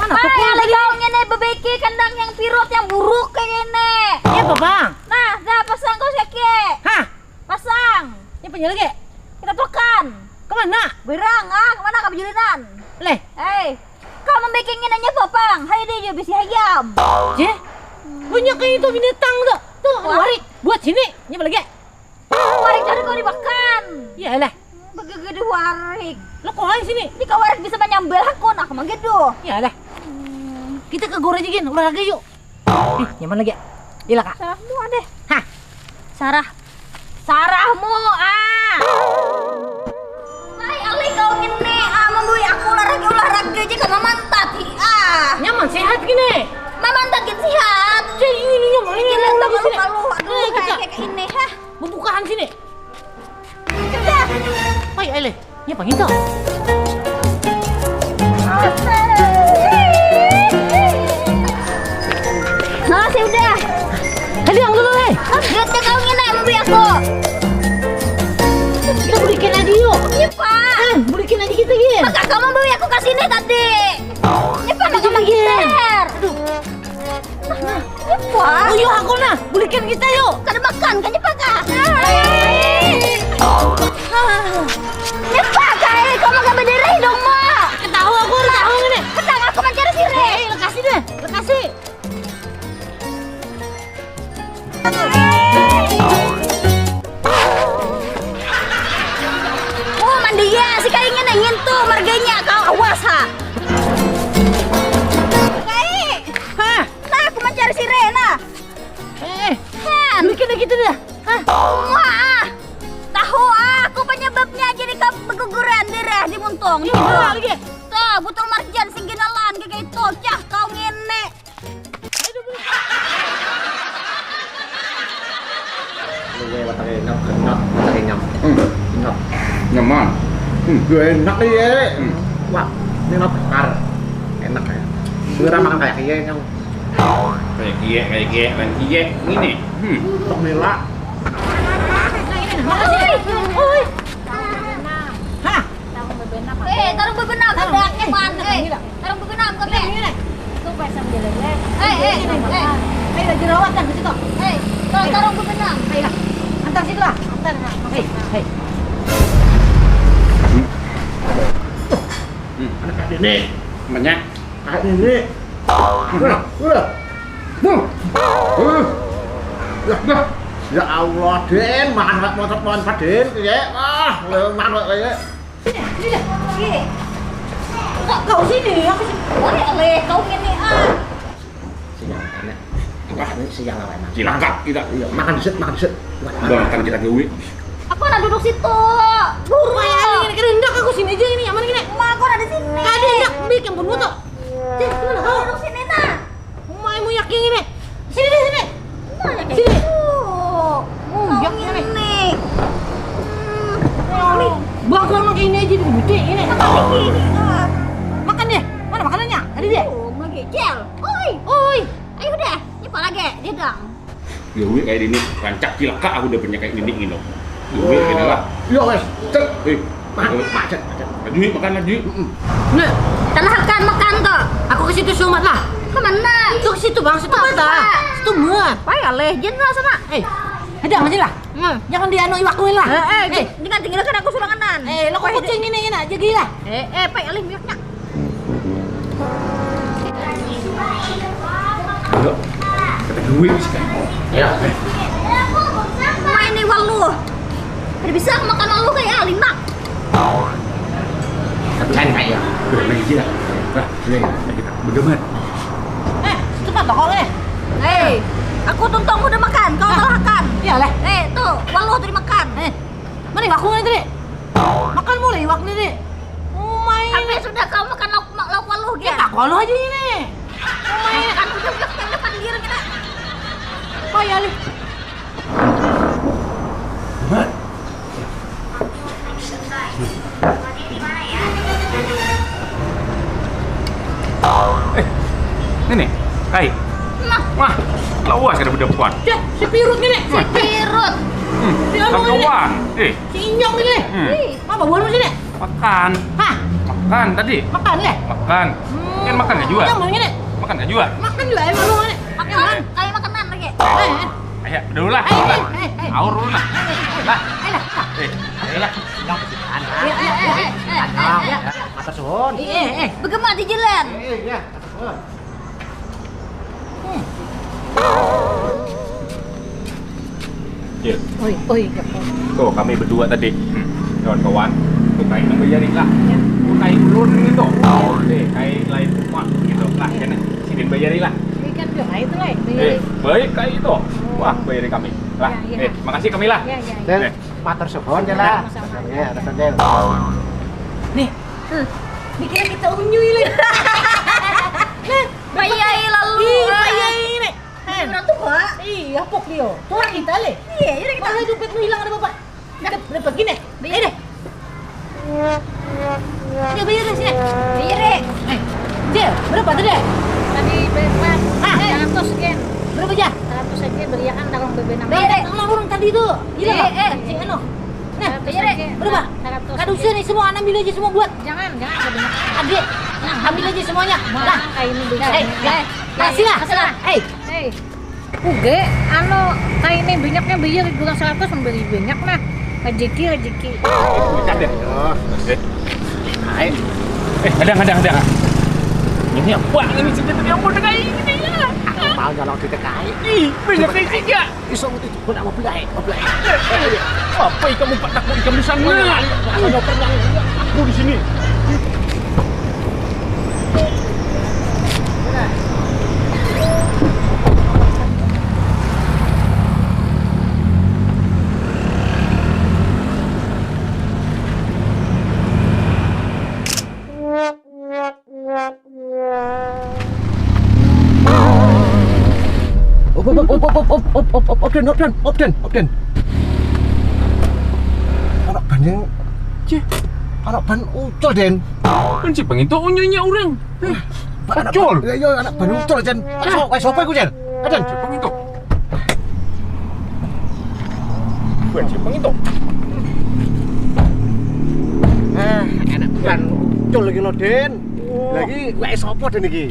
Mana Pak, pukul yang tadi? kau ngene bebeki kandang yang pirot yang buruk kayak gini. Iya apa bang? Nah, dah pasang kau seke. Hah? Pasang. Ini penjual lagi? Kita tekan. Kemana? Berang ah, kemana kau berjalinan? Leh, Kau membikin ngenanya popang. Hai dia bisi ayam. je? Banyak kayak itu binatang tuh. Tuh, ada Wah. warik. Buat sini. Ini lagi. Warik cari kau dimakan. Iya lah. Begede warik. Lo kok aja sini? Ini kau warik bisa menyambel aku nak manggedo. Iya lah. Kita ke gor aja gin, olahraga yuk. Ih, nyaman lagi. Iya kak. Sarahmu ada. Hah? Sarahmu ah. Hai Ali kau ngene membui aku olahraga aja kan mantat ah. Nyaman sehat gini. Mantat kan sehat. Jadi ini nyaman ini Lihat lagi tak sini. aduh kita kayak ini hah. membukaan sini. Sudah. Hai, Ale. Ya pang itu. Nah, sudah. Hadi ang dulu leh. Lihatnya kau ngene membui aku. Kita berikan aja yuk. Iya, Pak. Berikan aja kita gin. Maka kamu membui aku ke sini tadi. Iya, Pak, nak Aduh. magister. Aduh. Iya, Pak. Oh yuk aku nah. Berikan kita yuk. Kada makan kan ya, Pak? Ya, Pak, kau makan berdiri dong, Mak. Tahu aku udah tahu ini. Ketang aku mencari sirih. Lekasih deh. Lekasih. Oh, mandi ya, si kau ingin tuh marganya kau awas ha. Kai, Hah? nah aku mencari sirena. Kan, Berikan aja kita dah. Hah? wah, tahu aku penyebabnya jadi kau berguguran darah di muntung. Iya, lagi. Tuh, butuh marjan singginalan kayak itu, cah kau ngene. Gue watake enak, watake nyam. Enak. Nyaman. Gue enak nih ya. Wah, ini enak besar. Enak ya. Gue makan kayak kiye nyam. Kayak kie, dan kie ini. Tok nila. Oi. Hah? Tarung bebenam ada keman. Tarung bebenam kau be. Ayo jerawat kan di situ. Tarung bebenam. Ayo. Antar situ lah. Antar. Hei. Anak kayak ini. Banyak. Kayak ini. Udah. Ya Allah, Den, makan motor Den ya. Ah, makan kayak. Sini dah. Oke. Kau sini, aku sini. Boleh kau ngene ah. Sinyal enak. Wah, ini sinyal apa enak. Cilaka kita. Iya, makan diset. Doakan kita gue. Aku nak duduk situ. Buru. Ini kerendak aku sini aja ini nyaman gini. Ma, aku ada di sini. Ada hendak bikin pun moto. Cek mana kau? Duduk sini nah. Mau yakin ini. Sini deh sini. Mana kayak Sini. gitu? Kau Jak ngene. Bakal makan ini aja gede ini. Makan begini ah. Makan deh. Mana makanannya? Ada deh. Lagi cel. Oi. Ayo deh. Nyepa lagi. Dia dang. Gue kayak ini rancak cilaka aku udah punya kayak ini gitu. Gue kayak lah. Iya, wes. Cek. Macet. Lagi makan lagi. Nih, Tanahkan makan kok. aku ke situ sumat lah. Kemana? Itu ke situ bang, situ mata. Situ muat. Payah leh. Jangan sana. Ada aja lah. Jangan dianu iwakuin lah. Dengan tinggalkan aku suranganan. Lo kok kucing ini aja gila. Payah leh miaknya. Ayo. Kata gue sih kan. Ya. Main nih walu. Ada bisa makan walu kayak Alina. Kan kayak. Udah lagi lah. Nah, ini kita berdebat. Situ mata kok leh. Aku tuntung udah makan, kau kalahkan. Iya leh. Tuh, walu tadi makan. Mana iwakuin tadi? Makan mulai iwak nih deh. Sampai sudah kau makan lauk walu Ya gitu. tak kalau aja ini. Makan udah yang depan diri kita. Payah leh. Ini, kai. Nah, Wah, lawas ada berdepan. Cek, si pirut gini. pirut. Kawan. Si inyong ini. Ih, Apa buat sini? Makan. Hah? Makan tadi. Makan leh. Makan. Kan makan nggak juga? Yang mau ini? Makan nggak juga? Makan juga emang lu ini. Makan, kayak makanan lagi. Ayo, dulu lah. Aur dulu lah. Lah. Ayolah. Matur suwun. Bagaimana di jalan? Iya, matur suwun. Cil, Oi, tuh kami berdua tadi, kawan-kawan, tuh kain yang bayarin lah, tuh kain ulun gitu, kain lain semua gitu lah, kan sini bayarin lah. ini kan dia itu lah. Baik kayak itu, wah bayarin kami, lah, makasih kami lah. Del, matur suwun ya lah. Iya, matur Del. Nih, dikira kita unyu ini. Bayai lalu. Iya ini. Beneran tuh, Pak. Iya, pok dia. Tuh kita le. Iya, jadi kita Kita dompet lu hilang ada bapak. Dapat gini. Bayar deh. Ya bayar deh sini. bayar deh. Jel, berapa tadi? Tadi berapa? Ah, 100 gen. berapa aja? 100 aja beriakan dalam BB6. Bayar deh. Tengah orang tadi itu. Hilang. Si Eno. Nah, bayar deh. berapa? 100. Kadusnya nih semua ambil aja semua buat. Jangan ada banyak. Adik. Nah, ambil aja semuanya. Nah, Kayak ini bisa. kasih lah. Hei. Uge, kayak ini banyaknya bayar kurang 100 memberi banyak mah. Rezeki. Lihat deh. Hai. Ada. Ini apa? Ini senjata yang mau dengar ini ya. Mau nyolong kita kai. Ih, banyak kayak juga. Iso itu pun mau belai. Apa kamu pak takut ikan di sana? Aku di sini. Opden. Anak ban yang anak ban ucul Den. Kan si bang itu unyonya orang. Anak Ucul. ban- Iya, anak ban ucul Den. Sopo iku Den? Den. Si bang itu. Bukan si bang itu. Anak ban ucul lagi lo Den. Lagi wae sopo Den iki?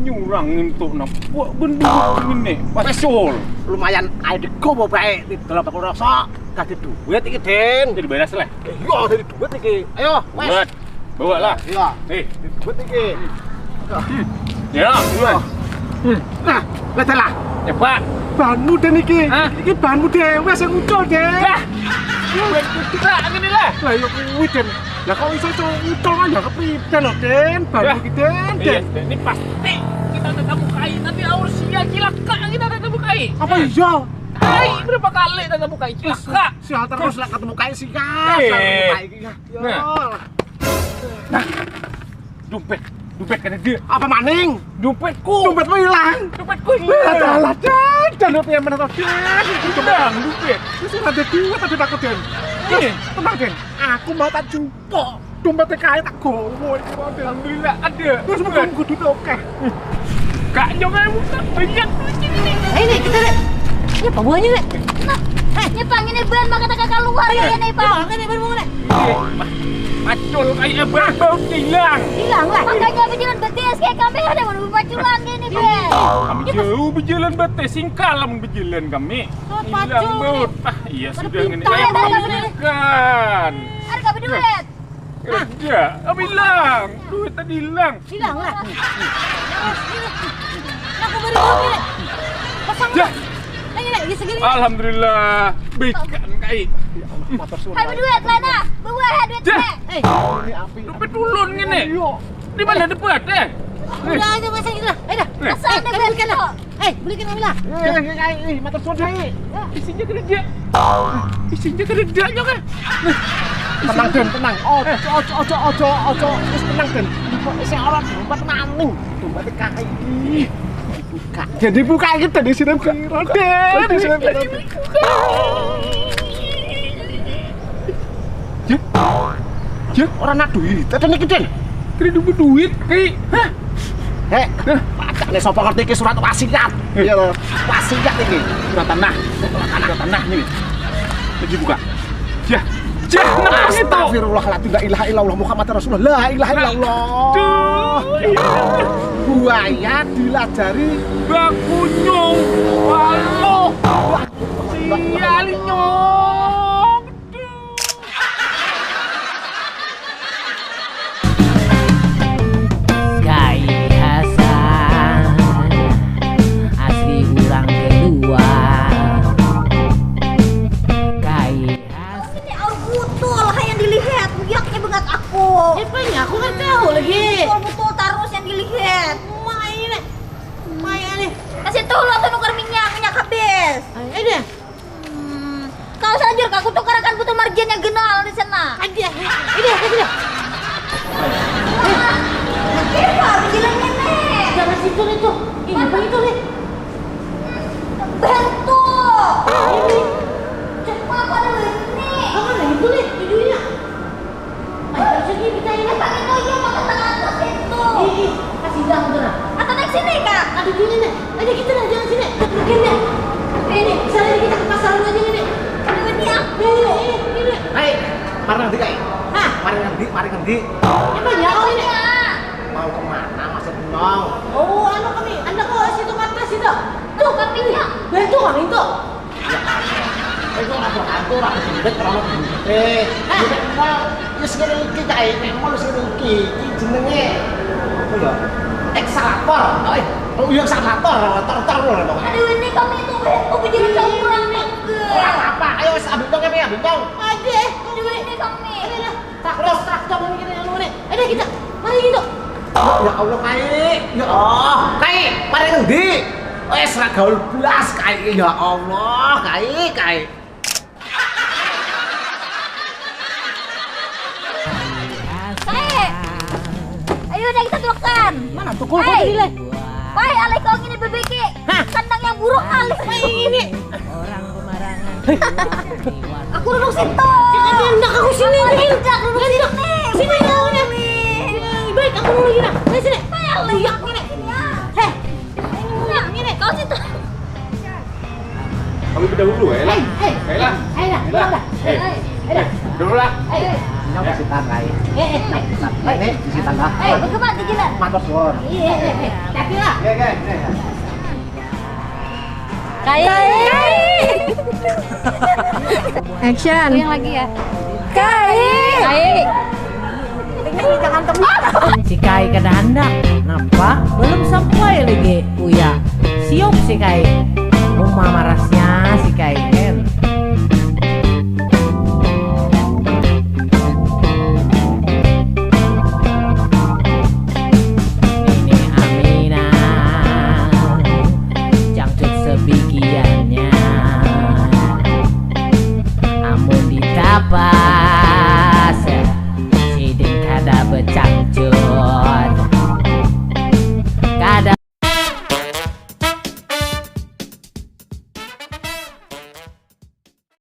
Nyurang untuk nampak benda ini. Pasol. Lumayan ae digowo bae di dalam aku rasa. Dadi duit iki Den. Jadi beres lah. Iya, dadi duit iki. Ayo, wes. Buat. Bawa lah. Iya, duit iki. Ya. Nah, lah. Cepat. Banmu Den iki. Hah? Iki banmu dhewe sing ucul Den. Lah. Buat kita gini lah. Lah yo kuwi Den. Lah kok iso ucul kan ya kepriben lho Den. Banmu iki Den. Iya, Den. ini pasti kita tetap bukai. Nanti aur sia cilaka kita tetap bukai. Apa iya? Hai, berapa kali tetap bukai cilaka? Sial terus lah ketemu kae sih kan. Kae iki. Nah. Dompet kan dia. Apa maning? Dompetku. Dompetmu hilang. Dompetku Adalah Den. Dan apa yang menurut Den? Sedang dompet. Wis ada duit tapi takut Den. Ini. Tenang Den. Aku mau tak jupuk. Dompetnya kae tak gowo iki mau Den. Alhamdulillah ada. Terus mung kudu oke. Kak jangan buka banyak duit ini. Ini kita lihat. Ini apa buahnya nih? Nyepang ini ban maka kakak keluar ya nih, Pak. Makan nih baru nih. Macul kayak bau hilang. Hilang lah. Makanya berjalan betis kayak kami ada mau paculan gini, Ben. Kami jauh berjalan batas singkalam berjalan kami. Oh, Hilang pacul. baut. Iya Pada sudah ini. pintar ya, Saya pada belikan. Ada kami duit. Kerja, apa hilang? Duit tadi hilang. Hilang lah. Aku baru tahu nih. Pasang. Ya. Ini segini. Alhamdulillah. Baikan kai. Hai duit Lena. Bawa duit Ya. gue. Dompet ulun gini. Di mana dompet eh? Udah aja pasang itu lah. Ayo dah. Asal ada Kalian belikan lah. Belikan kami lah. Matur suwun Dai. Isinya kerja. Isinya kerja kan? Tenang Den, tenang. Ojo. Wis tenang Den. Kok isih ora dompet maning. Dompet kae iki. Buka. Jadi buka iki tadi sini piro Den? Di sini piro? Ya, ora nak duit. Tenan iki Den. Kira duit kai. Hah? Hek, pacakne sapa ngerti iki surat wasiat. Iya lho, wasiat iki. Surat tanah ini. Lagi buka. Ya. Nah, itu. Astagfirullahaladzim, la ilaha illallah Muhammad Rasulullah, la ilaha illallah. Duh. buaya dilajari Bakunyung. Halo. Sial nyong. Kai Hasan asli urang kedua. Kai Hasan. Ini betul yang dilihat. Buyaknya bengat aku. Apanya? Aku nggak tahu lagi. Betul terus yang dilihat. Maya nih. Kasih tuh lo tuh nuker minyak habis. Ada. Kau saja aku tukarkan butuh marginnya genal di sana. Ada. Ada. Apa bilangnya nih? Jangan situ itu. Ini apa itu nih? Bentuk. Ini. Cuma apa ini? Apa nih itu nih? Videonya. Ayo sini kita ini. Apa itu ya mau ke tengah atas itu? Ih, kasih dah udah. Atau naik sini kak? Aduh gini nih. Ayo kita dah jalan sini. Gini. Ini, misalnya kita ke pasar dulu aja nih. Aduh ini aku. Ini. Hai, mari nanti kai. Hah? Mari nanti. Apanya kau ini? Mau kemana Mas Nong? Oh, kami. Anda kok situ ke atas itu? Tuh kambingnya. Bentuk kami itu. Itu hantu orang sendiri terlalu gede. Kita mau, ya segini iki kai, mau segini iki jenenge apa ya? Ekskavator. Oh iya ekskavator, tor lho. Aduh ini kami itu bentuk bikin jauh kurang Orang apa? Ayo wis ambil dong kami, ambil dong. Ada. Aduh ini kami. Traktor ini anu nih. Ada kita. Mari gitu. Ya Allah kai. Ya Allah, kai, mari ngendi? Wis ra gaul blas kai. Ya Allah, kai. Ayo udah kita tukarkan. Mana tuh kok nilai? Baik, alih kau gini bebeki. Kandang yang buruk alih. Ini. Aku duduk situ. Jangan hendak aku sini. Hendak duduk sini. Sini kau nih. Baik, aku mau lagi nah. Sini. Baik, alih aku ini. Heh. Ini kau situ. Kami berdahulu ya lah. Baiklah. Ayo dah. Dulu lah. Nyok sitan kai. Ini sitan dah. Bagaimana di jalan? Matur suwun. Iya. Tapi lah. Oke. Action. Yang lagi ya. Kai. Jangan teman. Si Kai ke Danda. Kenapa? Belum sampai lagi. Uya. Siop si Kai. Rumah marasnya si Kai.